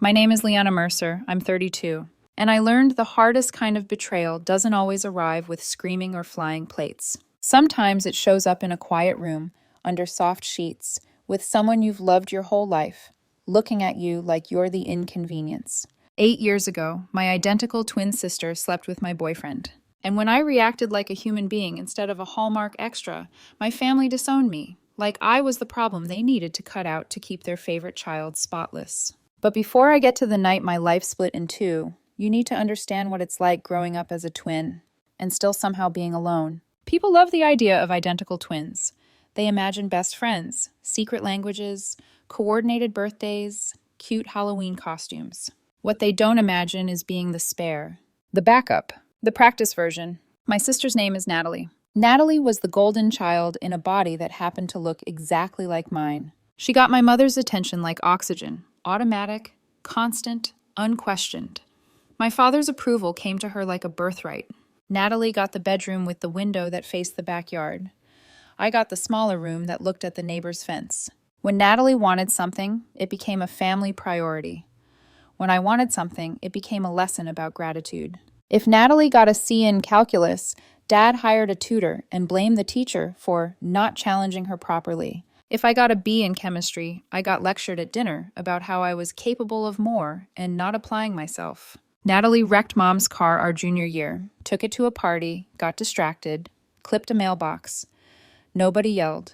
My name is Leanna Mercer. I'm 32. And I learned the hardest kind of betrayal doesn't always arrive with screaming or flying plates. Sometimes it shows up in a quiet room, under soft sheets, with someone you've loved your whole life, looking at you like you're the inconvenience. 8 years ago, my identical twin sister slept with my boyfriend. And when I reacted like a human being instead of a Hallmark extra, my family disowned me, like I was the problem they needed to cut out to keep their favorite child spotless. But before I get to the night my life split in two, you need to understand what it's like growing up as a twin and still somehow being alone. People love the idea of identical twins. They imagine best friends, secret languages, coordinated birthdays, cute Halloween costumes. What they don't imagine is being the spare, the backup, the practice version. My sister's name is Natalie. Natalie was the golden child in a body that happened to look exactly like mine. She got my mother's attention like oxygen, automatic, constant, unquestioned. My father's approval came to her like a birthright. Natalie got the bedroom with the window that faced the backyard. I got the smaller room that looked at the neighbor's fence. When Natalie wanted something, it became a family priority. When I wanted something, it became a lesson about gratitude. If Natalie got a C in calculus, Dad hired a tutor and blamed the teacher for not challenging her properly. If I got a B in chemistry, I got lectured at dinner about how I was capable of more and not applying myself. Natalie wrecked Mom's car our junior year, took it to a party, got distracted, clipped a mailbox. Nobody yelled.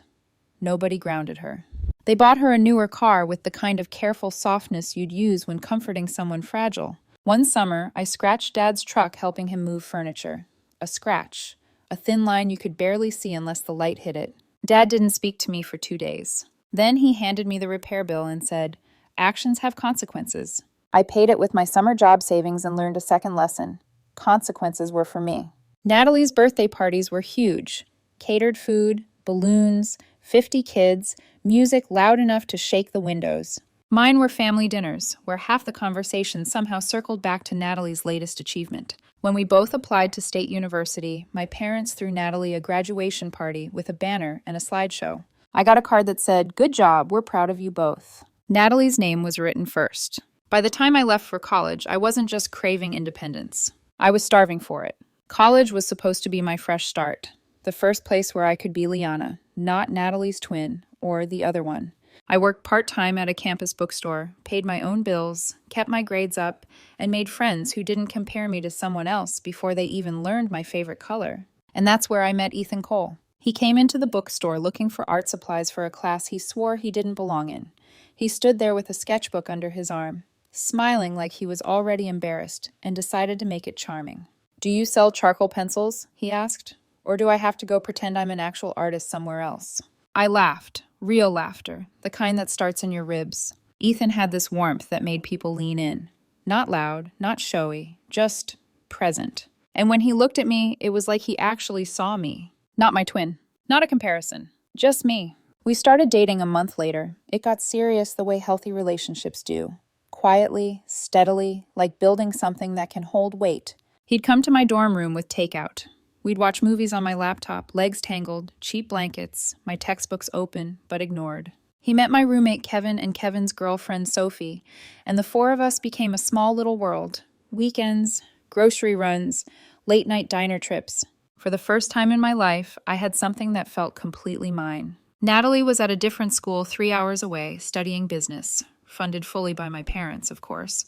Nobody grounded her. They bought her a newer car with the kind of careful softness you'd use when comforting someone fragile. One summer, I scratched Dad's truck helping him move furniture. A scratch, a thin line you could barely see unless the light hit it. Dad didn't speak to me for 2 days. Then he handed me the repair bill and said, "Actions have consequences." I paid it with my summer job savings and learned a second lesson. Consequences were for me. Natalie's birthday parties were huge. Catered food, balloons, 50 kids, music loud enough to shake the windows. Mine were family dinners, where half the conversation somehow circled back to Natalie's latest achievement. When we both applied to State University, my parents threw Natalie a graduation party with a banner and a slideshow. I got a card that said, "Good job, we're proud of you both." Natalie's name was written first. By the time I left for college, I wasn't just craving independence. I was starving for it. College was supposed to be my fresh start, the first place where I could be Liana, not Natalie's twin, or the other one. I worked part-time at a campus bookstore, paid my own bills, kept my grades up, and made friends who didn't compare me to someone else before they even learned my favorite color. And that's where I met Ethan Cole. He came into the bookstore looking for art supplies for a class he swore he didn't belong in. He stood there with a sketchbook under his arm, smiling like he was already embarrassed, and decided to make it charming. "Do you sell charcoal pencils?" he asked. "Or do I have to go pretend I'm an actual artist somewhere else?" I laughed. Real laughter, the kind that starts in your ribs. Ethan had this warmth that made people lean in. Not loud, not showy, just present. And when he looked at me, it was like he actually saw me. Not my twin. Not a comparison. Just me. We started dating a month later. It got serious the way healthy relationships do. Quietly, steadily, like building something that can hold weight. He'd come to my dorm room with takeout. We'd watch movies on my laptop, legs tangled, cheap blankets, my textbooks open, but ignored. He met my roommate Kevin and Kevin's girlfriend Sophie, and the four of us became a small little world. Weekends, grocery runs, late-night diner trips. For the first time in my life, I had something that felt completely mine. Natalie was at a different school 3 hours away, studying business, funded fully by my parents, of course,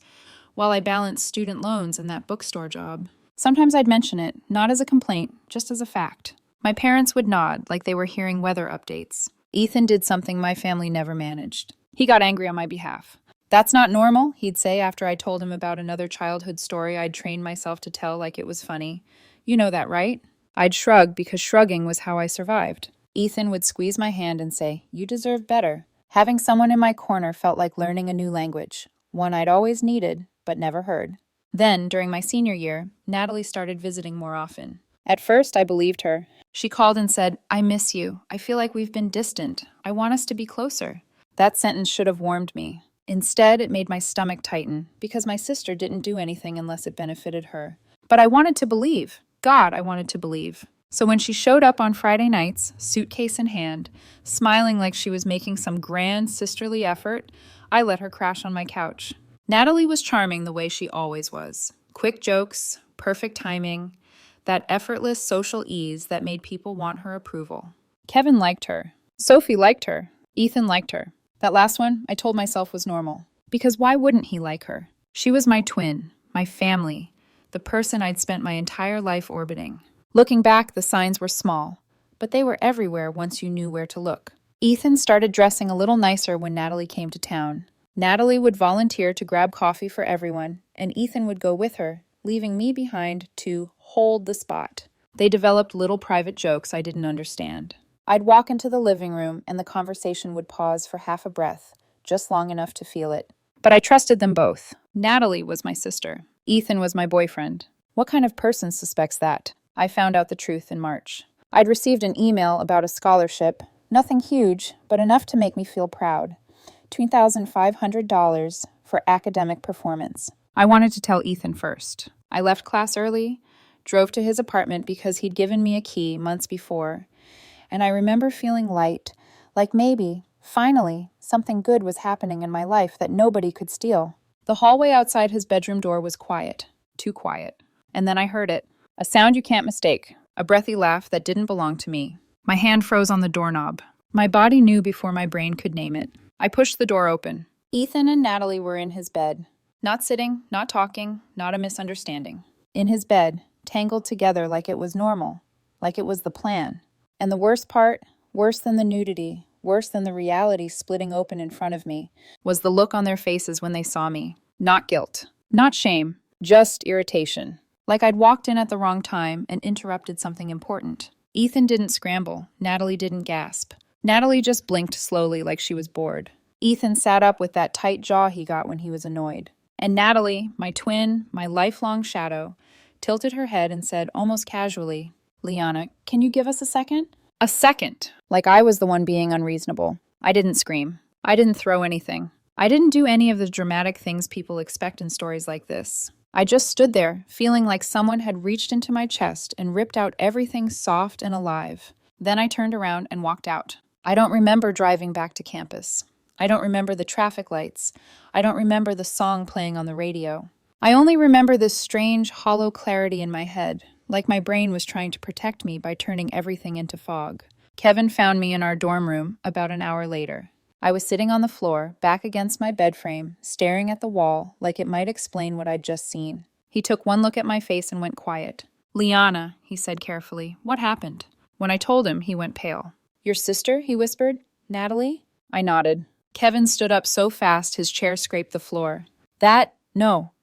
while I balanced student loans and that bookstore job. Sometimes I'd mention it, not as a complaint, just as a fact. My parents would nod like they were hearing weather updates. Ethan did something my family never managed. He got angry on my behalf. "That's not normal," he'd say after I told him about another childhood story I'd trained myself to tell like it was funny. "You know that, right?" I'd shrug because shrugging was how I survived. Ethan would squeeze my hand and say, "You deserve better." Having someone in my corner felt like learning a new language, one I'd always needed but never heard. Then, during my senior year, Natalie started visiting more often. At first, I believed her. She called and said, "I miss you. I feel like we've been distant. I want us to be closer." That sentence should have warmed me. Instead, it made my stomach tighten, because my sister didn't do anything unless it benefited her. But I wanted to believe. God, I wanted to believe. So when she showed up on Friday nights, suitcase in hand, smiling like she was making some grand sisterly effort, I let her crash on my couch. Natalie was charming the way she always was. Quick jokes, perfect timing, that effortless social ease that made people want her approval. Kevin liked her. Sophie liked her. Ethan liked her. That last one, I told myself was normal. Because why wouldn't he like her? She was my twin, my family, the person I'd spent my entire life orbiting. Looking back, the signs were small, but they were everywhere once you knew where to look. Ethan started dressing a little nicer when Natalie came to town. Natalie would volunteer to grab coffee for everyone, and Ethan would go with her, leaving me behind to hold the spot. They developed little private jokes I didn't understand. I'd walk into the living room, and the conversation would pause for half a breath, just long enough to feel it. But I trusted them both. Natalie was my sister. Ethan was my boyfriend. What kind of person suspects that? I found out the truth in March. I'd received an email about a scholarship, nothing huge, but enough to make me feel proud. $2,500 for academic performance. I wanted to tell Ethan first. I left class early, drove to his apartment because he'd given me a key months before, and I remember feeling light, like maybe, finally, something good was happening in my life that nobody could steal. The hallway outside his bedroom door was quiet, too quiet. And then I heard it, a sound you can't mistake, a breathy laugh that didn't belong to me. My hand froze on the doorknob. My body knew before my brain could name it. I pushed the door open. Ethan and Natalie were in his bed. Not sitting, not talking, not a misunderstanding. In his bed, tangled together like it was normal, like it was the plan. And the worst part, worse than the nudity, worse than the reality splitting open in front of me, was the look on their faces when they saw me. Not guilt, not shame, just irritation. Like I'd walked in at the wrong time and interrupted something important. Ethan didn't scramble. Natalie didn't gasp. Natalie just blinked slowly like she was bored. Ethan sat up with that tight jaw he got when he was annoyed. And Natalie, my twin, my lifelong shadow, tilted her head and said almost casually, "Liana, can you give us a second?" A second! Like I was the one being unreasonable. I didn't scream. I didn't throw anything. I didn't do any of the dramatic things people expect in stories like this. I just stood there, feeling like someone had reached into my chest and ripped out everything soft and alive. Then I turned around and walked out. I don't remember driving back to campus. I don't remember the traffic lights. I don't remember the song playing on the radio. I only remember this strange, hollow clarity in my head, like my brain was trying to protect me by turning everything into fog. Kevin found me in our dorm room about an hour later. I was sitting on the floor, back against my bed frame, staring at the wall like it might explain what I'd just seen. He took one look at my face and went quiet. "Liana," he said carefully, "what happened?" When I told him, he went pale. "Your sister?" he whispered. "Natalie?" I nodded. Kevin stood up so fast his chair scraped the floor.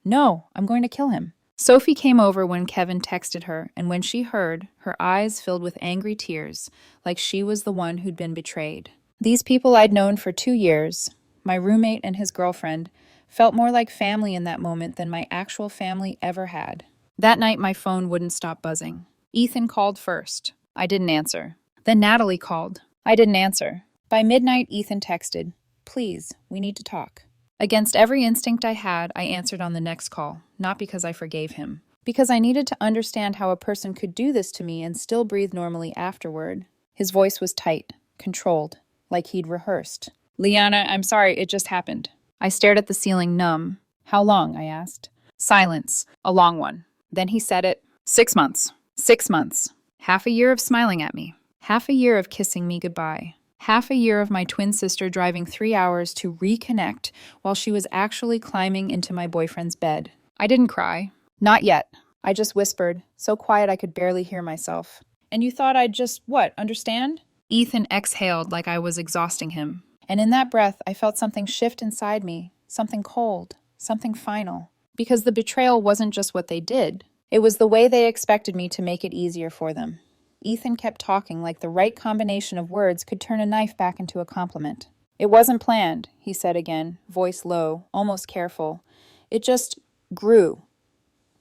No, I'm going to kill him. Sophie came over when Kevin texted her, and when she heard, her eyes filled with angry tears, like she was the one who'd been betrayed. These people I'd known for 2 years, my roommate and his girlfriend, felt more like family in that moment than my actual family ever had. That night my phone wouldn't stop buzzing. Ethan called first. I didn't answer. Then Natalie called. I didn't answer. By midnight, Ethan texted, "Please, we need to talk." Against every instinct I had, I answered on the next call, not because I forgave him. Because I needed to understand how a person could do this to me and still breathe normally afterward. His voice was tight, controlled, like he'd rehearsed. "Liana, I'm sorry, it just happened." I stared at the ceiling, numb. "How long?" I asked. Silence. A long one. Then he said it. 6 months. 6 months. Half a year of smiling at me. Half a year of kissing me goodbye. Half a year of my twin sister driving 3 hours to reconnect while she was actually climbing into my boyfriend's bed. I didn't cry. Not yet. I just whispered, so quiet I could barely hear myself. "And you thought I'd just, understand?" Ethan exhaled like I was exhausting him. And in that breath, I felt something shift inside me, something cold, something final. Because the betrayal wasn't just what they did. It was the way they expected me to make it easier for them. Ethan kept talking like the right combination of words could turn a knife back into a compliment. "It wasn't planned," he said again, voice low, almost careful. "It just grew.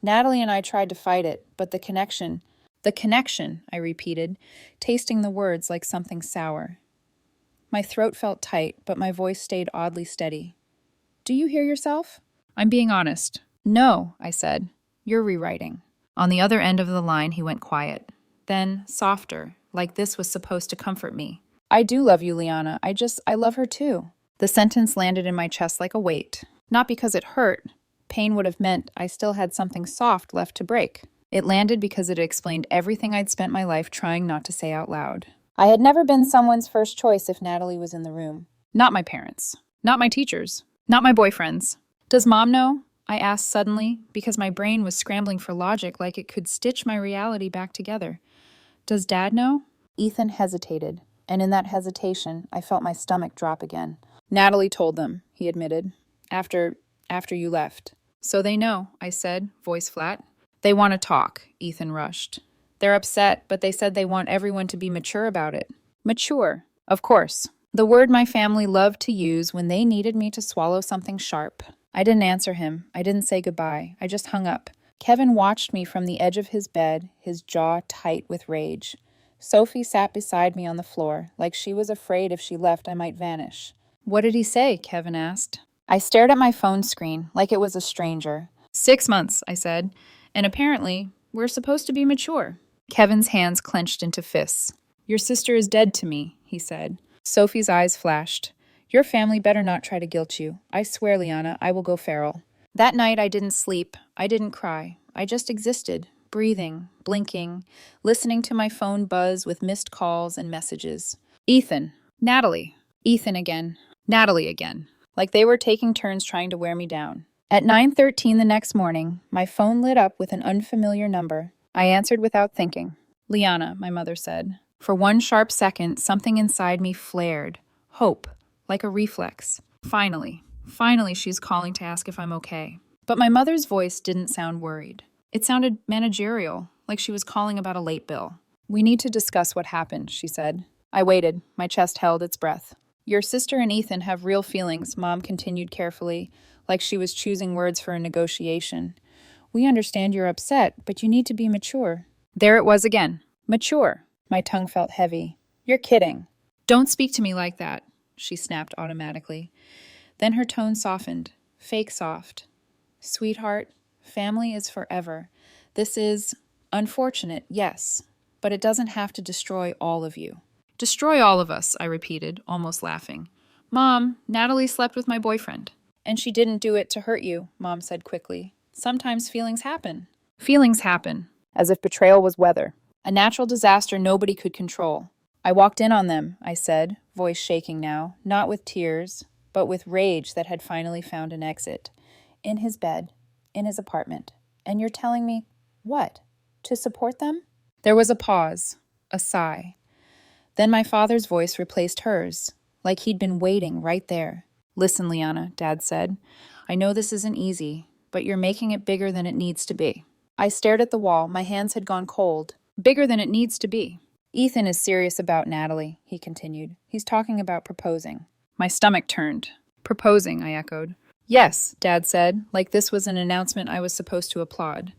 Natalie and I tried to fight it, but the connection, I repeated, tasting the words like something sour. My throat felt tight, but my voice stayed oddly steady. "Do you hear yourself?" "I'm being honest." "No," I said. "You're rewriting." On the other end of the line, he went quiet. Then, softer, like this was supposed to comfort me. "I do love you, Liana. I love her too." The sentence landed in my chest like a weight. Not because it hurt. Pain would have meant I still had something soft left to break. It landed because it explained everything I'd spent my life trying not to say out loud. I had never been someone's first choice if Natalie was in the room. Not my parents. Not my teachers. Not my boyfriends. Does Mom know? I asked suddenly, because my brain was scrambling for logic like it could stitch my reality back together. Does Dad know? Ethan hesitated, and in that hesitation, I felt my stomach drop again. Natalie told them, he admitted, after you left. So they know, I said, voice flat. They want to talk, Ethan rushed. They're upset, but they said they want everyone to be mature about it. Mature, of course. The word my family loved to use when they needed me to swallow something sharp. I didn't answer him. I didn't say goodbye. I just hung up. Kevin watched me from the edge of his bed, his jaw tight with rage. Sophie sat beside me on the floor, like she was afraid if she left I might vanish. What did he say? Kevin asked. I stared at my phone screen, like it was a stranger. 6 months, I said, and apparently, we're supposed to be mature. Kevin's hands clenched into fists. Your sister is dead to me, he said. Sophie's eyes flashed. Your family better not try to guilt you. I swear, Liana, I will go feral. That night I didn't sleep. I didn't cry. I just existed, breathing, blinking, listening to my phone buzz with missed calls and messages. Ethan. Natalie. Ethan again. Natalie again. Like they were taking turns trying to wear me down. At 9:13 the next morning, my phone lit up with an unfamiliar number. I answered without thinking. Liana, my mother said. For one sharp second, something inside me flared. Hope. Like a reflex. Finally she's calling to ask if I'm okay. But my mother's voice didn't sound worried. It sounded managerial, like she was calling about a late bill. We need to discuss what happened, she said. I waited. My chest held its breath. Your sister and Ethan have real feelings, Mom continued carefully, like she was choosing words for a negotiation. We understand you're upset, but you need to be mature. There it was again. Mature. My tongue felt heavy. You're kidding. Don't speak to me like that, she snapped automatically. Then her tone softened, fake soft. Sweetheart, family is forever. This is unfortunate, yes, but it doesn't have to destroy all of you. Destroy all of us, I repeated, almost laughing. Mom, Natalie slept with my boyfriend. And she didn't do it to hurt you, Mom said quickly. Sometimes feelings happen. Feelings happen, as if betrayal was weather. A natural disaster nobody could control. I walked in on them, I said, voice shaking now, not with tears, but with rage that had finally found an exit. In his bed, in his apartment. And you're telling me, what? To support them? There was a pause, a sigh. Then my father's voice replaced hers, like he'd been waiting right there. Listen, Liana, Dad said. I know this isn't easy, but you're making it bigger than it needs to be. I stared at the wall. My hands had gone cold. Bigger than it needs to be. Ethan is serious about Natalie, he continued. He's talking about proposing. My stomach turned. Proposing, I echoed. Yes, Dad said, like this was an announcement I was supposed to applaud.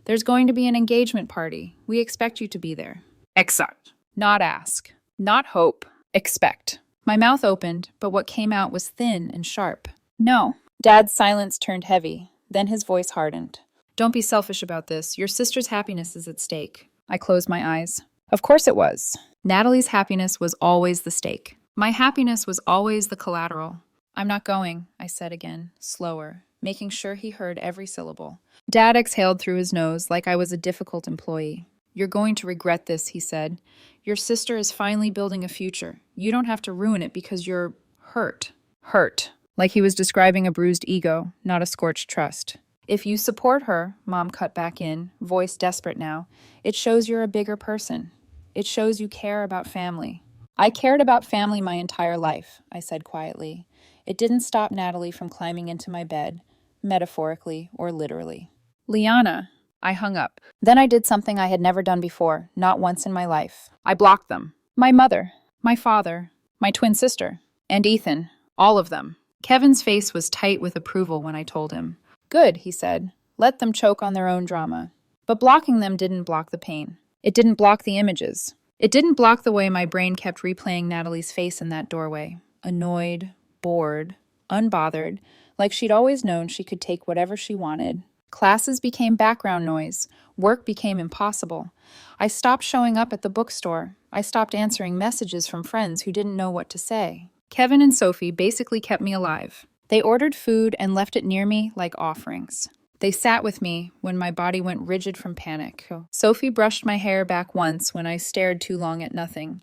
There's going to be an engagement party. We expect you to be there. Accept. Not ask. Not hope. Expect. My mouth opened, but what came out was thin and sharp. No. Dad's silence turned heavy. Then his voice hardened. Don't be selfish about this. Your sister's happiness is at stake. I closed my eyes. Of course it was. Natalie's happiness was always the stake. My happiness was always the collateral. I'm not going, I said again, slower, making sure he heard every syllable. Dad exhaled through his nose like I was a difficult employee. You're going to regret this, he said. Your sister is finally building a future. You don't have to ruin it because you're hurt. Hurt. Like he was describing a bruised ego, not a scorched trust. If you support her, Mom cut back in, voice desperate now, it shows you're a bigger person. It shows you care about family. I cared about family my entire life, I said quietly. It didn't stop Natalie from climbing into my bed, metaphorically or literally. Liana, I hung up. Then I did something I had never done before, not once in my life. I blocked them. My mother, my father, my twin sister, and Ethan, all of them. Kevin's face was tight with approval when I told him. Good, he said. Let them choke on their own drama. But blocking them didn't block the pain. It didn't block the images. It didn't block the way my brain kept replaying Natalie's face in that doorway. Annoyed, bored, unbothered, like she'd always known she could take whatever she wanted. Classes became background noise. Work became impossible. I stopped showing up at the bookstore. I stopped answering messages from friends who didn't know what to say. Kevin and Sophie basically kept me alive. They ordered food and left it near me like offerings. They sat with me when my body went rigid from panic. Sophie brushed my hair back once when I stared too long at nothing,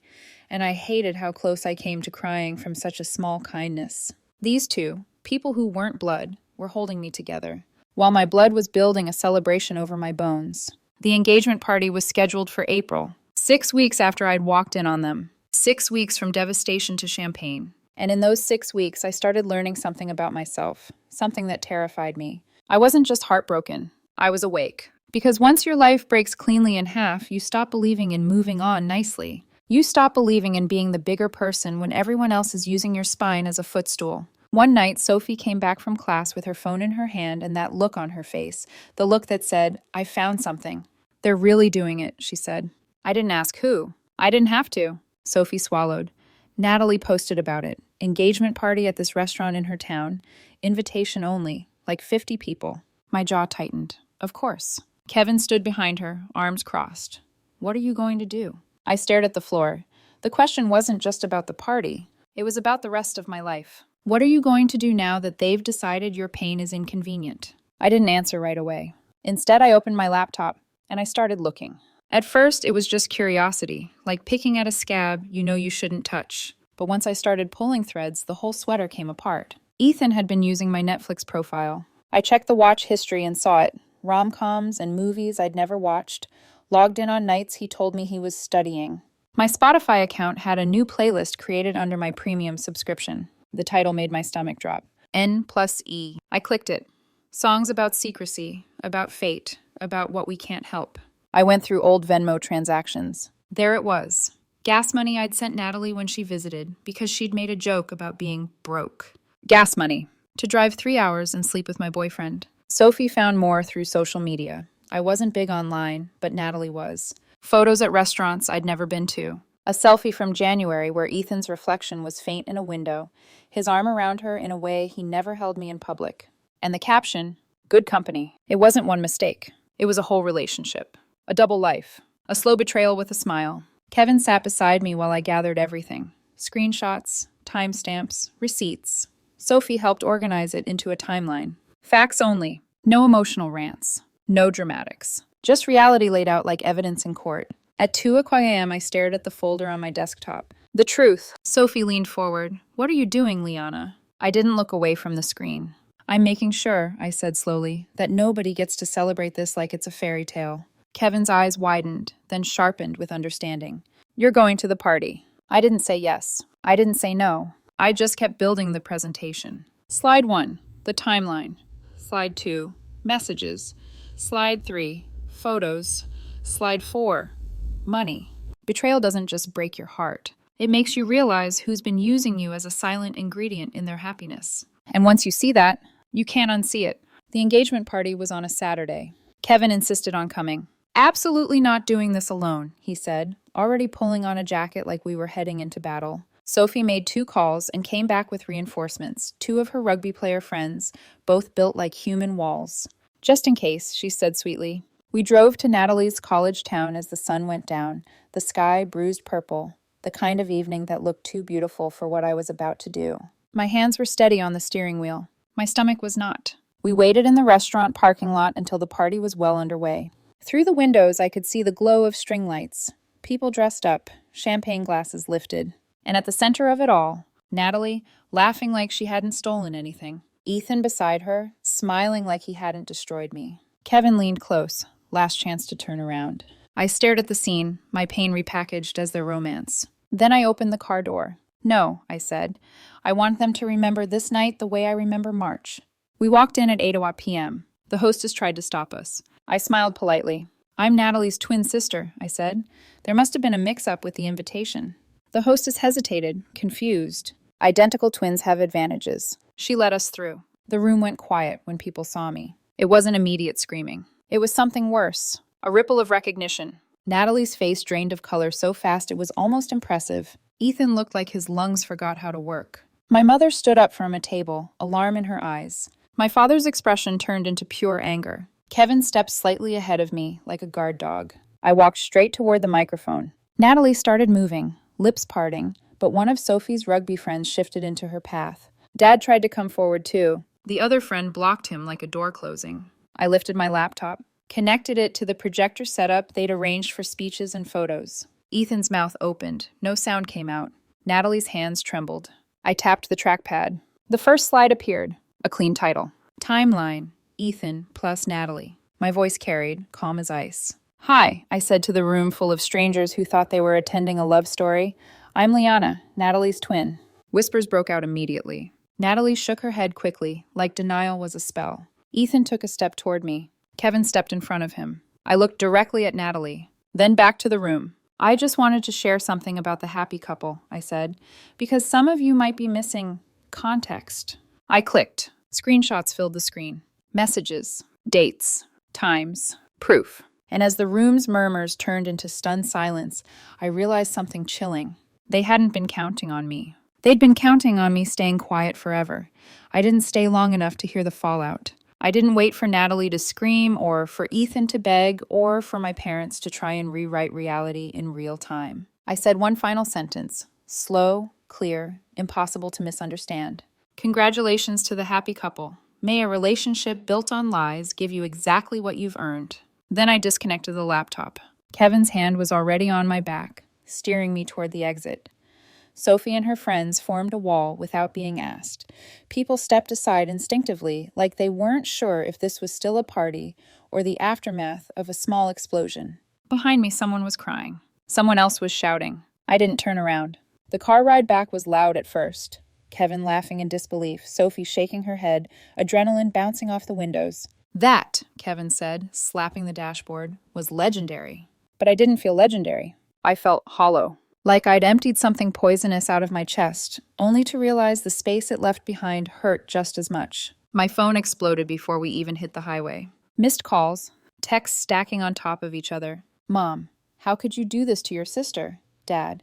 and I hated how close I came to crying from such a small kindness. These two, people who weren't blood, were holding me together, while my blood was building a celebration over my bones. The engagement party was scheduled for April, 6 weeks after I'd walked in on them. 6 weeks from devastation to champagne. And in those 6 weeks, I started learning something about myself, something that terrified me. I wasn't just heartbroken, I was awake. Because once your life breaks cleanly in half, you stop believing in moving on nicely. You stop believing in being the bigger person when everyone else is using your spine as a footstool. One night, Sophie came back from class with her phone in her hand and that look on her face, the look that said, "I found something." "They're really doing it," she said. I didn't ask who. I didn't have to. Sophie swallowed. Natalie posted about it. Engagement party at this restaurant in her town. Invitation only. Like 50 people. My jaw tightened. Of course. Kevin stood behind her, arms crossed. "What are you going to do?" I stared at the floor. The question wasn't just about the party. It was about the rest of my life. What are you going to do now that they've decided your pain is inconvenient? I didn't answer right away. Instead, I opened my laptop, and I started looking. At first, it was just curiosity, like picking at a scab you know you shouldn't touch. But once I started pulling threads, the whole sweater came apart. Ethan had been using my Netflix profile. I checked the watch history and saw it. Rom-coms and movies I'd never watched. Logged in on nights he told me he was studying. My Spotify account had a new playlist created under my premium subscription. The title made my stomach drop. N+E. I clicked it. Songs about secrecy, about fate, about what we can't help. I went through old Venmo transactions. There it was. Gas money I'd sent Natalie when she visited because she'd made a joke about being broke. Gas money. To drive 3 hours and sleep with my boyfriend. Sophie found more through social media. I wasn't big online, but Natalie was. Photos at restaurants I'd never been to. A selfie from January where Ethan's reflection was faint in a window, his arm around her in a way he never held me in public. And the caption, "Good company." It wasn't one mistake. It was a whole relationship. A double life. A slow betrayal with a smile. Kevin sat beside me while I gathered everything. Screenshots, timestamps, receipts. Sophie helped organize it into a timeline. Facts only. No emotional rants. No dramatics. Just reality laid out like evidence in court. At 2 a.m., I stared at the folder on my desktop. The truth. Sophie leaned forward. "What are you doing, Liana?" I didn't look away from the screen. "I'm making sure," I said slowly, "that nobody gets to celebrate this like it's a fairy tale." Kevin's eyes widened, then sharpened with understanding. "You're going to the party." I didn't say yes. I didn't say no. I just kept building the presentation. Slide 1, the timeline. Slide 2, messages. Slide 3, photos. Slide 4, money. Betrayal doesn't just break your heart. It makes you realize who's been using you as a silent ingredient in their happiness. And once you see that, you can't unsee it. The engagement party was on a Saturday. Kevin insisted on coming. "Absolutely not doing this alone," he said, already pulling on a jacket like we were heading into battle. Sophie made 2 calls and came back with reinforcements, 2 of her rugby player friends, both built like human walls. "Just in case," she said sweetly. We drove to Natalie's college town as the sun went down, the sky bruised purple, the kind of evening that looked too beautiful for what I was about to do. My hands were steady on the steering wheel. My stomach was not. We waited in the restaurant parking lot until the party was well underway. Through the windows, I could see the glow of string lights. People dressed up, champagne glasses lifted. And at the center of it all, Natalie, laughing like she hadn't stolen anything. Ethan beside her, smiling like he hadn't destroyed me. Kevin leaned close, last chance to turn around. I stared at the scene, my pain repackaged as their romance. Then I opened the car door. "No," I said. "I want them to remember this night the way I remember March." We walked in at 8 p.m. The hostess tried to stop us. I smiled politely. "I'm Natalie's twin sister," I said. "There must have been a mix-up with the invitation." The hostess hesitated, confused. Identical twins have advantages. She let us through. The room went quiet when people saw me. It wasn't immediate screaming. It was something worse. A ripple of recognition. Natalie's face drained of color so fast it was almost impressive. Ethan looked like his lungs forgot how to work. My mother stood up from a table, alarm in her eyes. My father's expression turned into pure anger. Kevin stepped slightly ahead of me, like a guard dog. I walked straight toward the microphone. Natalie started moving, lips parting, but one of Sophie's rugby friends shifted into her path. Dad tried to come forward too. The other friend blocked him like a door closing. I lifted my laptop, connected it to the projector setup they'd arranged for speeches and photos. Ethan's mouth opened. No sound came out. Natalie's hands trembled. I tapped the trackpad. The first slide appeared. A clean title. Timeline. Ethan plus Natalie. My voice carried, calm as ice. Hi, I said to the room full of strangers who thought they were attending a love story. I'm Liana, Natalie's twin. Whispers broke out immediately. Natalie shook her head quickly, like denial was a spell. Ethan took a step toward me. Kevin stepped in front of him. I looked directly at Natalie, then back to the room. I just wanted to share something about the happy couple, I said, because some of you might be missing context. I clicked. Screenshots filled the screen. Messages, dates, times, proof. And as the room's murmurs turned into stunned silence, I realized something chilling. They hadn't been counting on me. They'd been counting on me staying quiet forever. I didn't stay long enough to hear the fallout. I didn't wait for Natalie to scream, or for Ethan to beg, or for my parents to try and rewrite reality in real time. I said one final sentence, slow, clear, impossible to misunderstand. Congratulations to the happy couple. May a relationship built on lies give you exactly what you've earned. Then I disconnected the laptop. Kevin's hand was already on my back, steering me toward the exit. Sophie and her friends formed a wall without being asked. People stepped aside instinctively, like they weren't sure if this was still a party or the aftermath of a small explosion. Behind me, someone was crying. Someone else was shouting. I didn't turn around. The car ride back was loud at first. Kevin laughing in disbelief, Sophie shaking her head, adrenaline bouncing off the windows. That, Kevin said, slapping the dashboard, was legendary. But I didn't feel legendary. I felt hollow. Like I'd emptied something poisonous out of my chest, only to realize the space it left behind hurt just as much. My phone exploded before we even hit the highway. Missed calls, texts stacking on top of each other. Mom, how could you do this to your sister? Dad,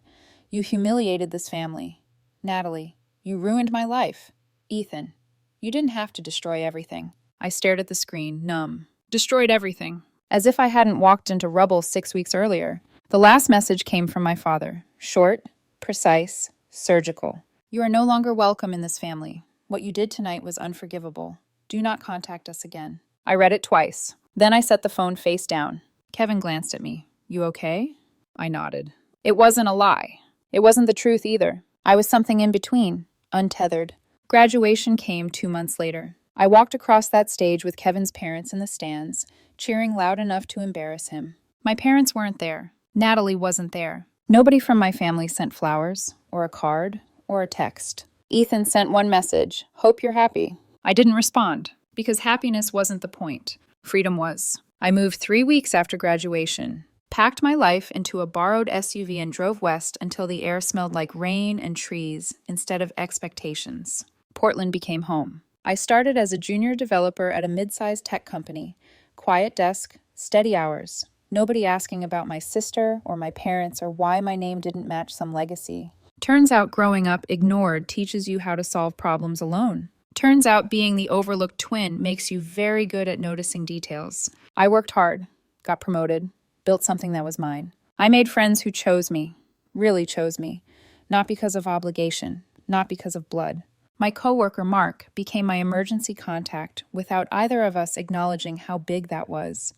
you humiliated this family. Natalie, you ruined my life. Ethan, you didn't have to destroy everything. I stared at the screen, numb. Destroyed everything. As if I hadn't walked into rubble 6 weeks earlier. The last message came from my father. Short, precise, surgical. You are no longer welcome in this family. What you did tonight was unforgivable. Do not contact us again. I read it twice. Then I set the phone face down. Kevin glanced at me. You okay? I nodded. It wasn't a lie. It wasn't the truth either. I was something in between, untethered. Graduation came 2 months later. I walked across that stage with Kevin's parents in the stands, cheering loud enough to embarrass him. My parents weren't there. Natalie wasn't there. Nobody from my family sent flowers, or a card, or a text. Ethan sent one message, hope you're happy. I didn't respond, because happiness wasn't the point. Freedom was. I moved 3 weeks after graduation, packed my life into a borrowed SUV and drove west until the air smelled like rain and trees instead of expectations. Portland became home. I started as a junior developer at a mid-sized tech company. Quiet desk, steady hours. Nobody asking about my sister or my parents or why my name didn't match some legacy. Turns out growing up ignored teaches you how to solve problems alone. Turns out being the overlooked twin makes you very good at noticing details. I worked hard, got promoted, built something that was mine. I made friends who chose me, really chose me, not because of obligation, not because of blood. My coworker, Mark, became my emergency contact without either of us acknowledging how big that was.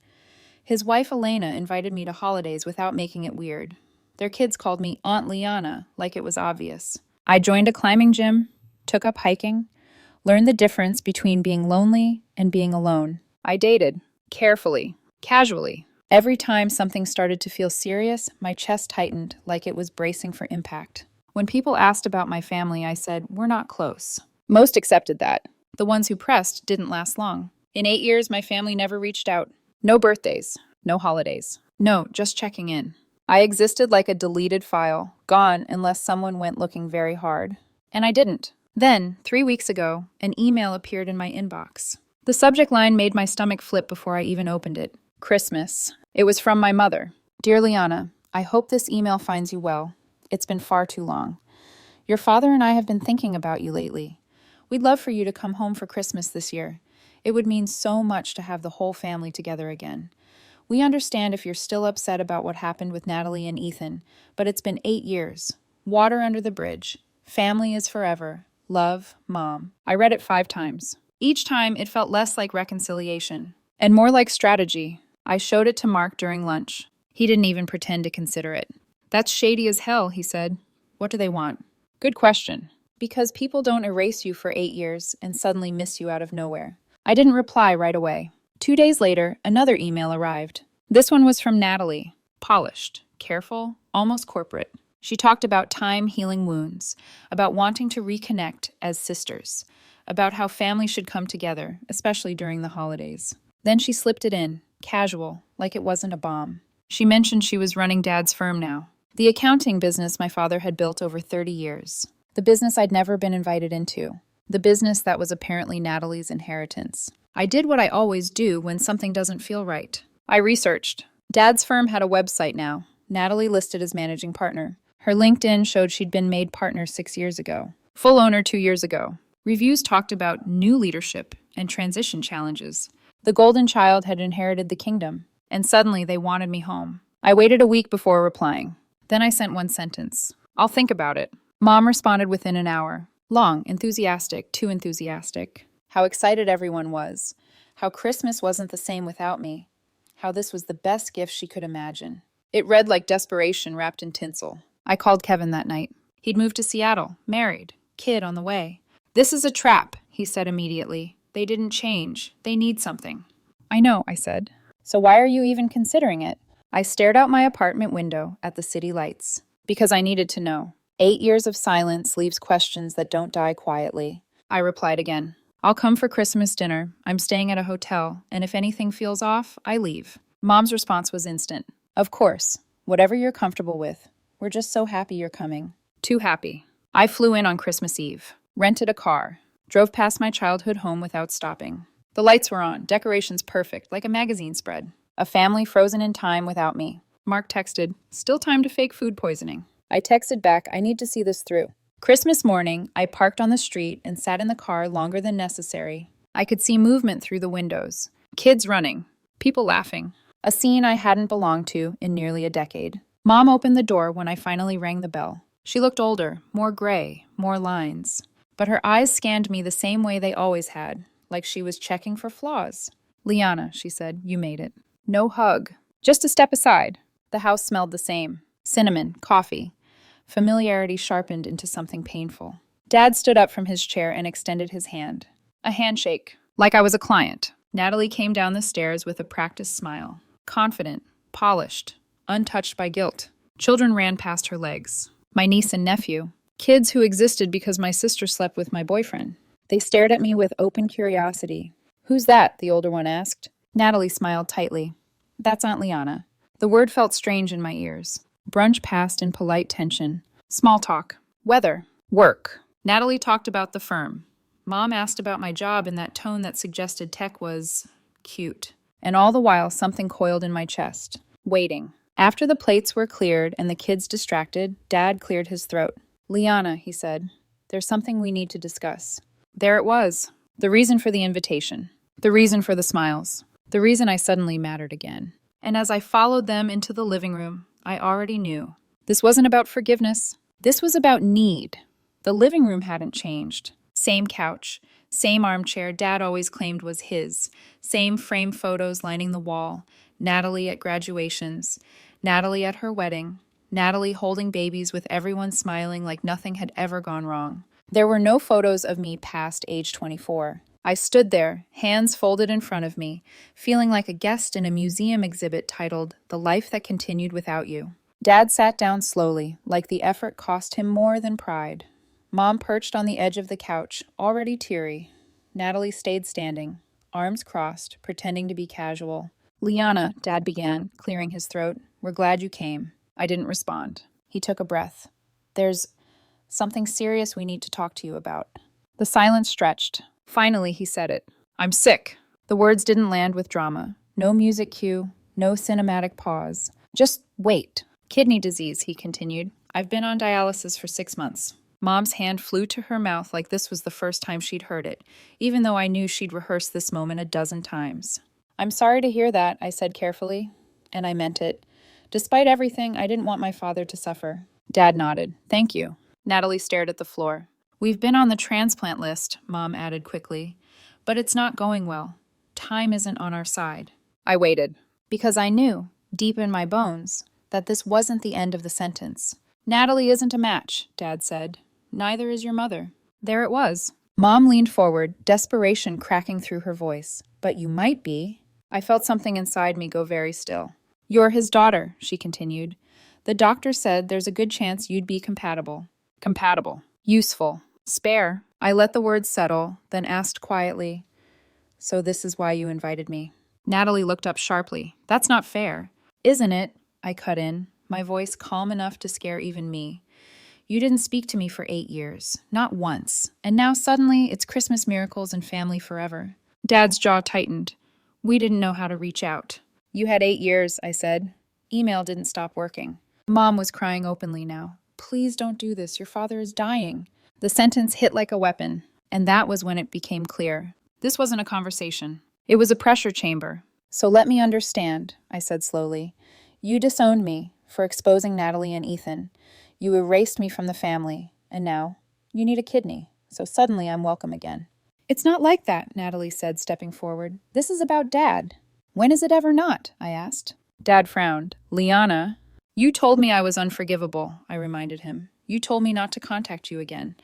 His wife, Elena, invited me to holidays without making it weird. Their kids called me Aunt Liana, like it was obvious. I joined a climbing gym, took up hiking, learned the difference between being lonely and being alone. I dated, carefully, casually. Every time something started to feel serious, my chest tightened like it was bracing for impact. When people asked about my family, I said, we're not close. Most accepted that. The ones who pressed didn't last long. In 8 years, my family never reached out. No birthdays, no holidays. No, just checking in. I existed like a deleted file, gone unless someone went looking very hard. And I didn't. Then, 3 weeks ago, an email appeared in my inbox. The subject line made my stomach flip before I even opened it. Christmas. It was from my mother. Dear Liana, I hope this email finds you well. It's been far too long. Your father and I have been thinking about you lately. We'd love for you to come home for Christmas this year. It would mean so much to have the whole family together again. We understand if you're still upset about what happened with Natalie and Ethan, but it's been 8 years. Water under the bridge. Family is forever. Love, Mom. I read it 5 times. Each time, it felt less like reconciliation and more like strategy. I showed it to Mark during lunch. He didn't even pretend to consider it. That's shady as hell, he said. What do they want? Good question. Because people don't erase you for 8 years and suddenly miss you out of nowhere. I didn't reply right away. 2 days later, another email arrived. This one was from Natalie. Polished, careful, almost corporate. She talked about time healing wounds, about wanting to reconnect as sisters, about how families should come together, especially during the holidays. Then she slipped it in, casual, like it wasn't a bomb. She mentioned she was running Dad's firm now. The accounting business my father had built over 30 years. The business I'd never been invited into. The business that was apparently Natalie's inheritance. I did what I always do when something doesn't feel right. I researched. Dad's firm had a website now. Natalie listed as managing partner. Her LinkedIn showed she'd been made partner 6 years ago. Full owner 2 years ago. Reviews talked about new leadership and transition challenges. The golden child had inherited the kingdom, and suddenly they wanted me home. I waited a week before replying. Then I sent one sentence. I'll think about it. Mom responded within an hour. Long, enthusiastic, too enthusiastic. How excited everyone was. How Christmas wasn't the same without me. How this was the best gift she could imagine. It read like desperation wrapped in tinsel. I called Kevin that night. He'd moved to Seattle, married, kid on the way. This is a trap, he said immediately. They didn't change. They need something. I know, I said. So why are you even considering it? I stared out my apartment window at the city lights. Because I needed to know. 8 years of silence leaves questions that don't die quietly. I replied again. I'll come for Christmas dinner. I'm staying at a hotel, and if anything feels off, I leave. Mom's response was instant. Of course. Whatever you're comfortable with. We're just so happy you're coming. Too happy. I flew in on Christmas Eve. Rented a car. Drove past my childhood home without stopping. The lights were on, decorations perfect, like a magazine spread. A family frozen in time without me. Mark texted, still time to fake food poisoning. I texted back, I need to see this through. Christmas morning, I parked on the street and sat in the car longer than necessary. I could see movement through the windows. Kids running. People laughing. A scene I hadn't belonged to in nearly a decade. Mom opened the door when I finally rang the bell. She looked older, more gray, more lines. But her eyes scanned me the same way they always had, like she was checking for flaws. Liana, she said, you made it. No hug. Just a step aside. The house smelled the same. Cinnamon, coffee. Familiarity sharpened into something painful. Dad stood up from his chair and extended his hand. A handshake, like I was a client. Natalie came down the stairs with a practiced smile. Confident, polished, untouched by guilt. Children ran past her legs. My niece and nephew. Kids who existed because my sister slept with my boyfriend. They stared at me with open curiosity. Who's that? The older one asked. Natalie smiled tightly. That's Aunt Liana. The word felt strange in my ears. Brunch passed in polite tension. Small talk. Weather. Work. Natalie talked about the firm. Mom asked about my job in that tone that suggested tech was cute. And all the while, something coiled in my chest. Waiting. After the plates were cleared and the kids distracted, Dad cleared his throat. Liana, he said, there's something we need to discuss. There it was. The reason for the invitation. The reason for the smiles. The reason I suddenly mattered again. And as I followed them into the living room, I already knew. This wasn't about forgiveness. This was about need. The living room hadn't changed. Same couch, same armchair Dad always claimed was his. Same frame photos lining the wall. Natalie at graduations. Natalie at her wedding. Natalie holding babies with everyone smiling like nothing had ever gone wrong. There were no photos of me past age 24. I stood there, hands folded in front of me, feeling like a guest in a museum exhibit titled The Life That Continued Without You. Dad sat down slowly, like the effort cost him more than pride. Mom perched on the edge of the couch, already teary. Natalie stayed standing, arms crossed, pretending to be casual. Liana, Dad began, clearing his throat, we're glad you came. I didn't respond. He took a breath. There's something serious we need to talk to you about. The silence stretched. Finally, he said it. I'm sick. The words didn't land with drama. No music cue, no cinematic pause. Just wait. Kidney disease, he continued. I've been on dialysis for 6 months. Mom's hand flew to her mouth like this was the first time she'd heard it, even though I knew she'd rehearsed this moment a dozen times. I'm sorry to hear that, I said carefully, and I meant it. Despite everything, I didn't want my father to suffer. Dad nodded. Thank you. Natalie stared at the floor. We've been on the transplant list, Mom added quickly, but it's not going well. Time isn't on our side. I waited, because I knew, deep in my bones, that this wasn't the end of the sentence. Natalie isn't a match, Dad said. Neither is your mother. There it was. Mom leaned forward, desperation cracking through her voice. But you might be. I felt something inside me go very still. You're his daughter, she continued. The doctor said there's a good chance you'd be compatible. Compatible. Useful. Spare. I let the words settle, then asked quietly, so this is why you invited me. Natalie looked up sharply. That's not fair. Isn't it? I cut in, my voice calm enough to scare even me. You didn't speak to me for 8 years. Not once. And now suddenly it's Christmas miracles and family forever. Dad's jaw tightened. We didn't know how to reach out. You had 8 years, I said. Email didn't stop working. Mom was crying openly now. Please don't do this. Your father is dying. The sentence hit like a weapon, and that was when it became clear. This wasn't a conversation. It was a pressure chamber. So let me understand, I said slowly. You disowned me for exposing Natalie and Ethan. You erased me from the family, and now you need a kidney, so suddenly I'm welcome again. It's not like that, Natalie said, stepping forward. This is about Dad. When is it ever not? I asked. Dad frowned. Liana, you told me I was unforgivable, I reminded him. You told me not to contact you again.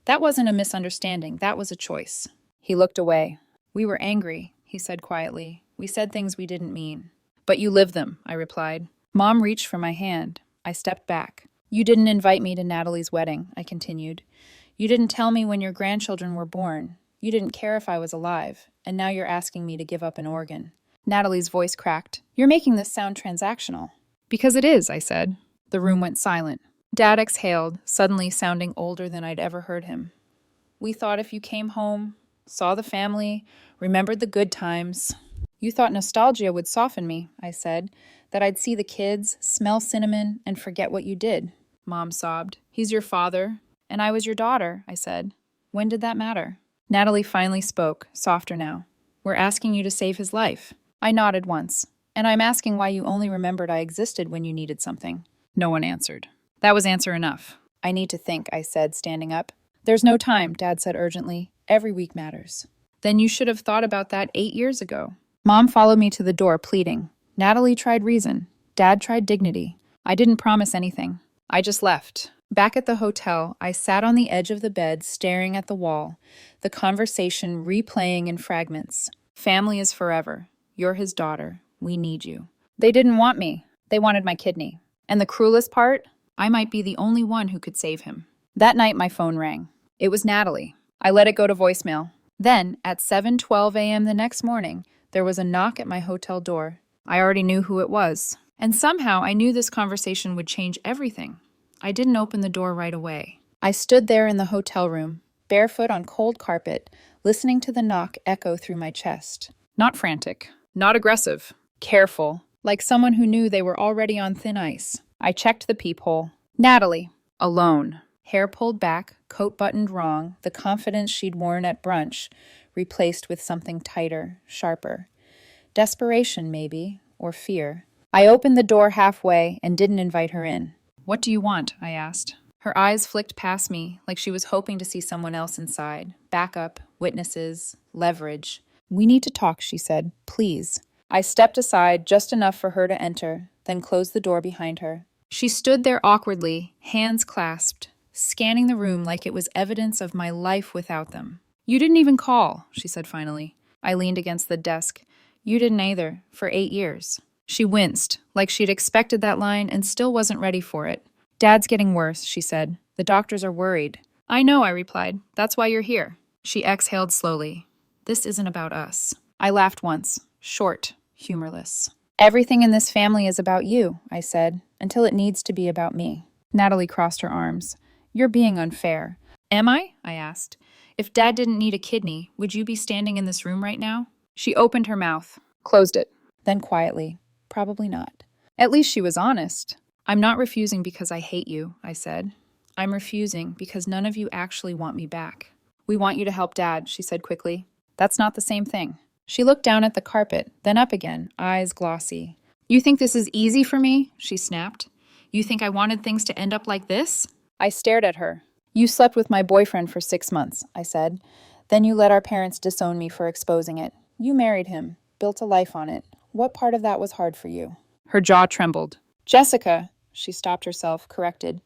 That wasn't a misunderstanding, that was a choice. He looked away. We were angry, he said quietly. We said things we didn't mean. But you lived them, I replied. Mom reached for my hand. I stepped back. You didn't invite me to Natalie's wedding, I continued. You didn't tell me when your grandchildren were born. You didn't care if I was alive, and now you're asking me to give up an organ. Natalie's voice cracked. You're making this sound transactional. Because it is, I said. The room went silent. Dad exhaled, suddenly sounding older than I'd ever heard him. We thought if you came home, saw the family, remembered the good times. You thought nostalgia would soften me, I said, that I'd see the kids, smell cinnamon, and forget what you did. Mom sobbed. He's your father, and I was your daughter, I said. When did that matter? Natalie finally spoke, softer now. We're asking you to save his life. I nodded once. And I'm asking why you only remembered I existed when you needed something. No one answered. That was answer enough. I need to think, I said, standing up. There's no time, Dad said urgently. Every week matters. Then you should have thought about that 8 years ago. Mom followed me to the door, pleading. Natalie tried reason. Dad tried dignity. I didn't promise anything. I just left. Back at the hotel, I sat on the edge of the bed, staring at the wall, the conversation replaying in fragments. Family is forever. You're his daughter. We need you. They didn't want me. They wanted my kidney. And the cruelest part? I might be the only one who could save him. That night, my phone rang. It was Natalie. I let it go to voicemail. Then, at 7:12 a.m. the next morning, there was a knock at my hotel door. I already knew who it was. And somehow, I knew this conversation would change everything. I didn't open the door right away. I stood there in the hotel room, barefoot on cold carpet, listening to the knock echo through my chest. Not frantic. Not aggressive. Careful. Like someone who knew they were already on thin ice. I checked the peephole. Natalie. Alone. Hair pulled back, coat buttoned wrong, the confidence she'd worn at brunch, replaced with something tighter, sharper. Desperation, maybe, or fear. I opened the door halfway and didn't invite her in. What do you want? I asked. Her eyes flicked past me, like she was hoping to see someone else inside. Backup, witnesses, leverage. We need to talk, she said. Please. I stepped aside just enough for her to enter, then closed the door behind her. She stood there awkwardly, hands clasped, scanning the room like it was evidence of my life without them. You didn't even call, she said finally. I leaned against the desk. You didn't either, for 8 years. She winced, like she'd expected that line and still wasn't ready for it. Dad's getting worse, she said. The doctors are worried. I know, I replied. That's why you're here. She exhaled slowly. This isn't about us. I laughed once, short, humorless. Everything in this family is about you, I said, until it needs to be about me. Natalie crossed her arms. You're being unfair. Am I? I asked. If Dad didn't need a kidney, would you be standing in this room right now? She opened her mouth, closed it, then quietly. Probably not. At least she was honest. I'm not refusing because I hate you, I said. I'm refusing because none of you actually want me back. We want you to help Dad, she said quickly. That's not the same thing. She looked down at the carpet, then up again, eyes glossy. You think this is easy for me? She snapped. You think I wanted things to end up like this? I stared at her. You slept with my boyfriend for 6 months, I said. Then you let our parents disown me for exposing it. You married him, built a life on it. What part of that was hard for you? Her jaw trembled. Jessica, she stopped herself, corrected.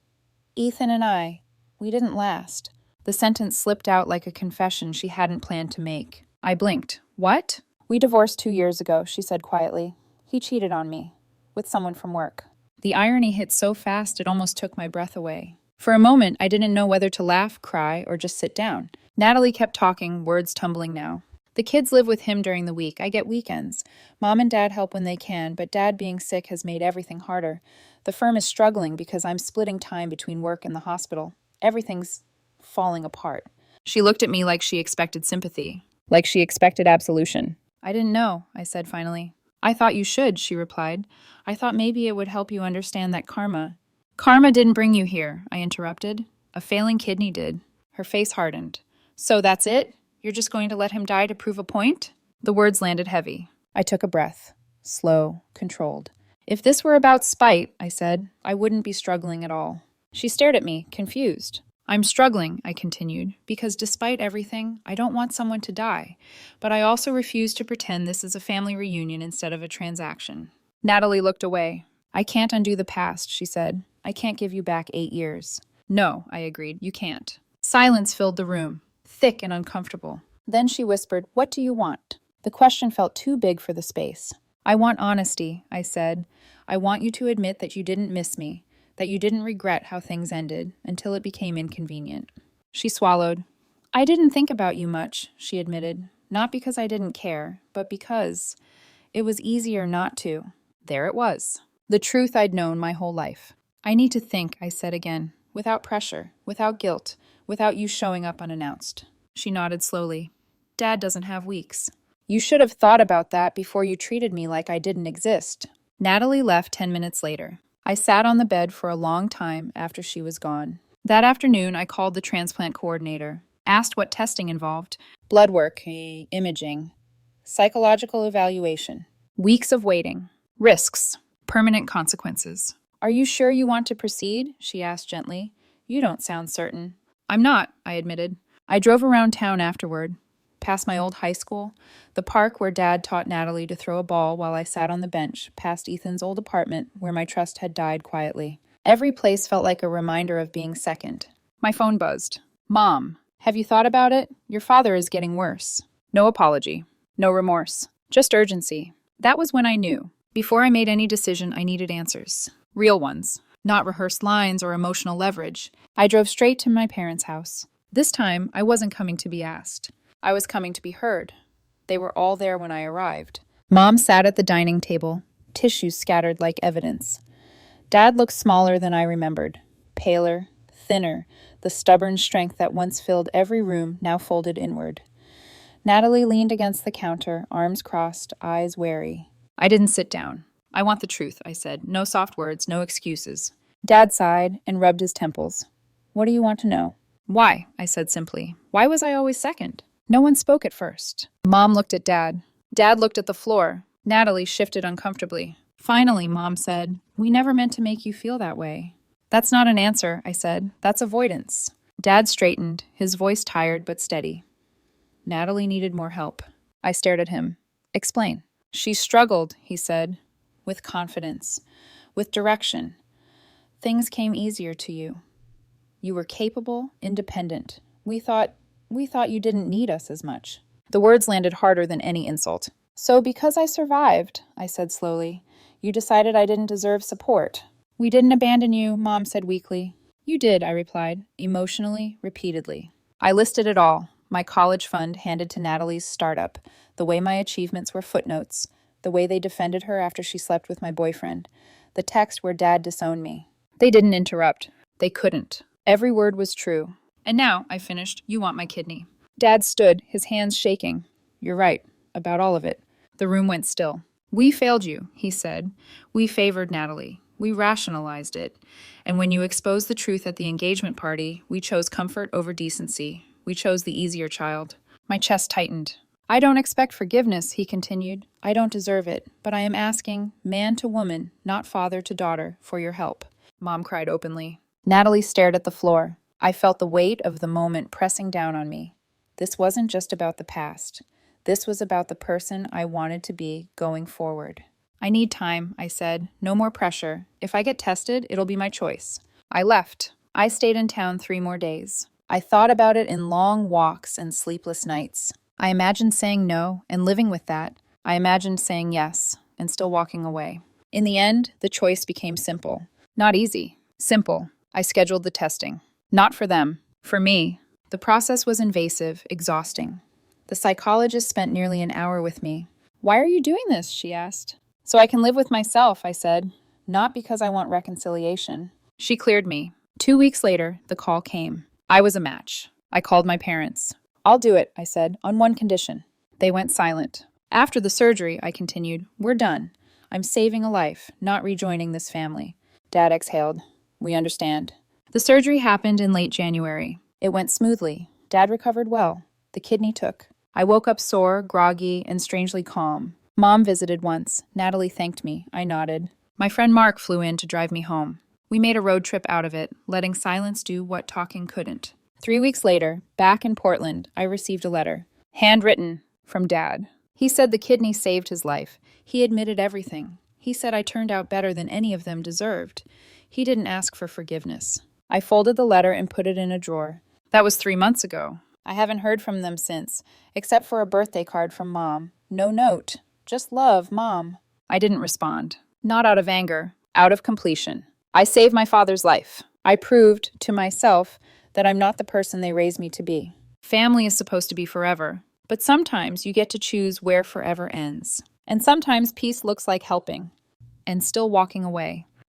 Ethan and I, we didn't last. The sentence slipped out like a confession she hadn't planned to make. I blinked. What? We divorced 2 years ago, she said quietly. He cheated on me, with someone from work. The irony hit so fast it almost took my breath away. For a moment, I didn't know whether to laugh, cry, or just sit down. Natalie kept talking, words tumbling now. The kids live with him during the week. I get weekends. Mom and Dad help when they can, but Dad being sick has made everything harder. The firm is struggling because I'm splitting time between work and the hospital. Everything's falling apart. She looked at me like she expected sympathy, like she expected absolution. I didn't know, I said finally. I thought you should, she replied. I thought maybe it would help you understand that karma didn't bring you here, I interrupted. A failing kidney did. Her face hardened. So that's it? You're just going to let him die to prove a point? The words landed heavy. I took a breath. Slow, controlled. If this were about spite, I said, I wouldn't be struggling at all. She stared at me, confused. I'm struggling, I continued, because despite everything, I don't want someone to die. But I also refuse to pretend this is a family reunion instead of a transaction. Natalie looked away. I can't undo the past, she said. I can't give you back 8 years. No, I agreed, you can't. Silence filled the room, thick and uncomfortable. Then she whispered, What do you want? The question felt too big for the space. I want honesty, I said. I want you to admit that you didn't miss me, that you didn't regret how things ended until it became inconvenient. She swallowed. I didn't think about you much, she admitted, not because I didn't care, but because it was easier not to. There it was, the truth I'd known my whole life. I need to think, I said again, without pressure, without guilt, without you showing up unannounced. She nodded slowly. Dad doesn't have weeks. You should have thought about that before you treated me like I didn't exist. Natalie left 10 minutes later. I sat on the bed for a long time after she was gone. That afternoon, I called the transplant coordinator, asked what testing involved, blood work, imaging, psychological evaluation, weeks of waiting, risks, permanent consequences. Are you sure you want to proceed? She asked gently. You don't sound certain. I'm not, I admitted. I drove around town afterward, past my old high school, the park where Dad taught Natalie to throw a ball while I sat on the bench, past Ethan's old apartment where my trust had died quietly. Every place felt like a reminder of being second. My phone buzzed. Mom, have you thought about it? Your father is getting worse. No apology. No remorse. Just urgency. That was when I knew. Before I made any decision, I needed answers. Real ones. Not rehearsed lines or emotional leverage. I drove straight to my parents' house. This time, I wasn't coming to be asked. I was coming to be heard. They were all there when I arrived. Mom sat at the dining table, tissues scattered like evidence. Dad looked smaller than I remembered. Paler, thinner, the stubborn strength that once filled every room now folded inward. Natalie leaned against the counter, arms crossed, eyes wary. I didn't sit down. I want the truth, I said. No soft words, no excuses. Dad sighed and rubbed his temples. What do you want to know? Why? I said simply. Why was I always second? No one spoke at first. Mom looked at Dad. Dad looked at the floor. Natalie shifted uncomfortably. Finally, Mom said, We never meant to make you feel that way. That's not an answer, I said. That's avoidance. Dad straightened, his voice tired but steady. Natalie needed more help. I stared at him. Explain. She struggled, he said, with confidence, with direction. Things came easier to you. You were capable, independent. We thought you didn't need us as much. The words landed harder than any insult. So because I survived, I said slowly, you decided I didn't deserve support. We didn't abandon you, Mom said weakly. You did, I replied, emotionally, repeatedly. I listed it all. My college fund handed to Natalie's startup, the way my achievements were footnotes, the way they defended her after she slept with my boyfriend, the text where Dad disowned me. They didn't interrupt. They couldn't. Every word was true. And now, I finished, you want my kidney. Dad stood, his hands shaking. You're right, about all of it. The room went still. We failed you, he said. We favored Natalie. We rationalized it. And when you exposed the truth at the engagement party, we chose comfort over decency. We chose the easier child. My chest tightened. I don't expect forgiveness, he continued. I don't deserve it, but I am asking, man to woman, not father to daughter, for your help. Mom cried openly. Natalie stared at the floor. I felt the weight of the moment pressing down on me. This wasn't just about the past. This was about the person I wanted to be going forward. I need time, I said. No more pressure. If I get tested, it'll be my choice. I left. I stayed in town 3 more days. I thought about it in long walks and sleepless nights. I imagined saying no and living with that. I imagined saying yes and still walking away. In the end, the choice became simple. Not easy. Simple. I scheduled the testing. Not for them. For me. The process was invasive, exhausting. The psychologist spent nearly an hour with me. "Why are you doing this?" she asked. "So I can live with myself," I said. "Not because I want reconciliation." She cleared me. 2 weeks later, the call came. I was a match. I called my parents. "I'll do it," I said, "on one condition." They went silent. "After the surgery," I continued, "we're done. I'm saving a life, not rejoining this family." Dad exhaled. "We understand." The surgery happened in late January. It went smoothly. Dad recovered well. The kidney took. I woke up sore, groggy, and strangely calm. Mom visited once. Natalie thanked me. I nodded. My friend Mark flew in to drive me home. We made a road trip out of it, letting silence do what talking couldn't. 3 weeks later, back in Portland, I received a letter. Handwritten, from Dad. He said the kidney saved his life. He admitted everything. He said I turned out better than any of them deserved. He didn't ask for forgiveness. I folded the letter and put it in a drawer. That was 3 months ago. I haven't heard from them since, except for a birthday card from Mom. No note. Just love, Mom. I didn't respond. Not out of anger, out of completion. I saved my father's life. I proved to myself that I'm not the person they raised me to be. Family is supposed to be forever, but sometimes you get to choose where forever ends. And sometimes peace looks like helping and still walking away.